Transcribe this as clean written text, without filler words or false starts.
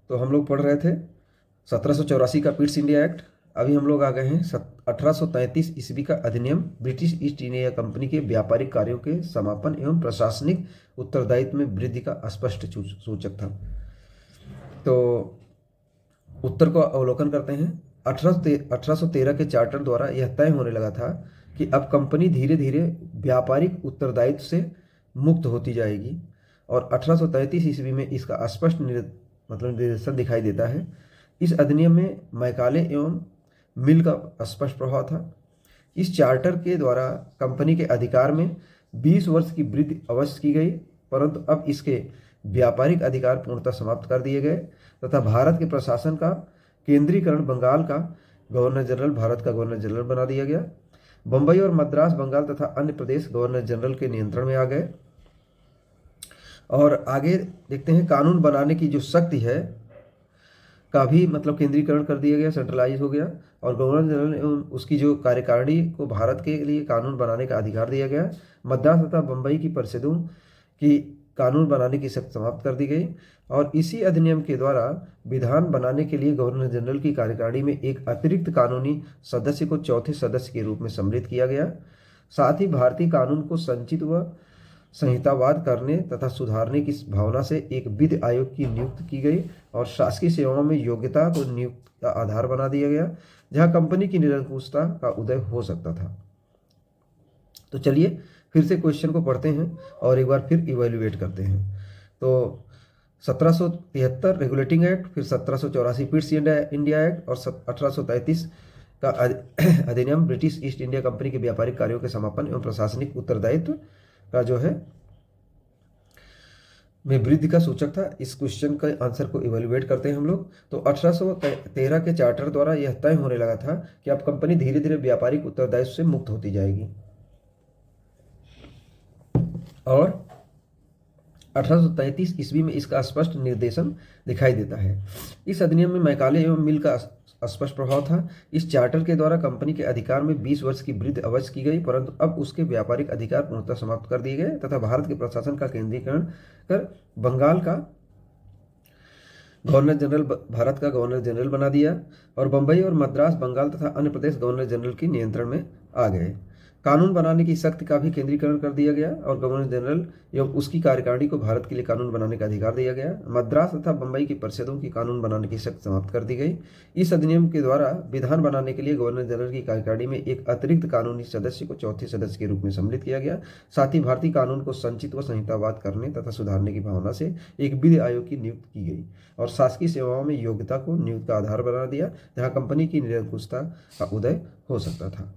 तो हम लोग पढ़ रहे थे 1784 का पिट्स इंडिया एक्ट। अभी हम लोग आ गए हैं 1833 ईस्वी का अधिनियम, ब्रिटिश ईस्ट इंडिया कंपनी के व्यापारिक कार्यों के समापन एवं प्रशासनिक उत्तरदायित्व में वृद्धि का स्पष्ट सूचक था। तो उत्तर को अवलोकन करते हैं। 1813 के चार्टर द्वारा यह तय होने लगा था कि अब कंपनी धीरे धीरे व्यापारिक उत्तरदायित्व से मुक्त होती जाएगी, और 1833 ईस्वी में इसका स्पष्ट निर्देशन दिखाई देता है। इस अधिनियम में मैकाले एवं मिल का स्पष्ट प्रभाव था। इस चार्टर के द्वारा कंपनी के अधिकार में 20 वर्ष की वृद्धि अवश्य की गई, परंतु अब इसके व्यापारिक अधिकार पूर्णतः समाप्त कर दिए गए तथा भारत के प्रशासन का केंद्रीकरण बंगाल का गवर्नर जनरल भारत का गवर्नर जनरल बना दिया गया। बंबई और मद्रास, बंगाल तथा अन्य प्रदेश गवर्नर जनरल के नियंत्रण में आ गए। और आगे देखते हैं, कानून बनाने की जो शक्ति है का भी केंद्रीकरण कर दिया गया, सेंट्रलाइज हो गया, और गवर्नर जनरल एवं उसकी जो कार्यकारिणी को भारत के लिए कानून बनाने का अधिकार दिया गया। मद्रास तथा बंबई की परिषदों की कानून बनाने की शक्ति समाप्त कर दी गई, और इसी अधिनियम के द्वारा विधान बनाने के लिए गवर्नर जनरल की कार्यकारिणी में एक अतिरिक्त कानूनी सदस्य को चौथे सदस्य के रूप में सम्मिलित किया गया। साथ ही भारतीय कानून को संचित व संहितावाद करने तथा सुधारने की भावना से एक विधि आयोग की नियुक्ति की गई, और शासकीय सेवाओं में योग्यता को नियुक्ति का आधार बना दिया गया, जहां कंपनी की निरंकुशता का उदय हो सकता था। तो चलिए फिर से क्वेश्चन को पढ़ते हैं और एक बार फिर इवेल्युएट करते हैं। तो 1773 रेगुलेटिंग एक्ट, फिर 1784 पिट्स इंडिया एक्ट, और 1833 का अधिनियम ब्रिटिश ईस्ट इंडिया कंपनी के व्यापारिक कार्यों के समापन एवं प्रशासनिक उत्तरदायित्व का जो है में वृद्धि का सूचक था। इस क्वेश्चन के आंसर को इवेल्युएट करते हैं हम लोग। तो 1813 के चार्टर द्वारा यह तय होने लगा था कि अब कंपनी धीरे धीरे व्यापारिक उत्तरदायित्व से मुक्त होती जाएगी, और 1833 ईस्वी में इसका स्पष्ट निर्देशन दिखाई देता है। इस अधिनियम में मैकाले एवं मिल का स्पष्ट प्रभाव था। इस चार्टर के द्वारा कंपनी के अधिकार में 20 वर्ष की वृद्धि अवश्य की गई, परंतु अब उसके व्यापारिक अधिकार पूर्णतः समाप्त कर दिए गए तथा भारत के प्रशासन का केंद्रीकरण कर बंगाल का गवर्नर जनरल भारत का गवर्नर जनरल बना दिया, और बंबई और मद्रास, बंगाल तथा अन्य प्रदेश गवर्नर जनरल के नियंत्रण में आ गए। कानून बनाने की शक्ति का भी केंद्रीकरण कर दिया गया, और गवर्नर जनरल एवं उसकी कार्यकारिणी को भारत के लिए कानून बनाने का अधिकार दिया गया। मद्रास तथा बंबई की परिषदों की कानून बनाने की शक्ति समाप्त कर दी गई। इस अधिनियम के द्वारा विधान बनाने के लिए गवर्नर जनरल की कार्यकारिणी में एक अतिरिक्त कानूनी सदस्य को चौथे सदस्य के रूप में सम्मिलित किया गया। साथ ही भारतीय कानून को संचित व संहितावाद करने तथा सुधारने की भावना से एक विधि आयोग की नियुक्ति की गई, और शासकीय सेवाओं में योग्यता को नियुक्ति का आधार बना दिया, जहाँ कंपनी की निरंकुशता का उदय हो सकता था।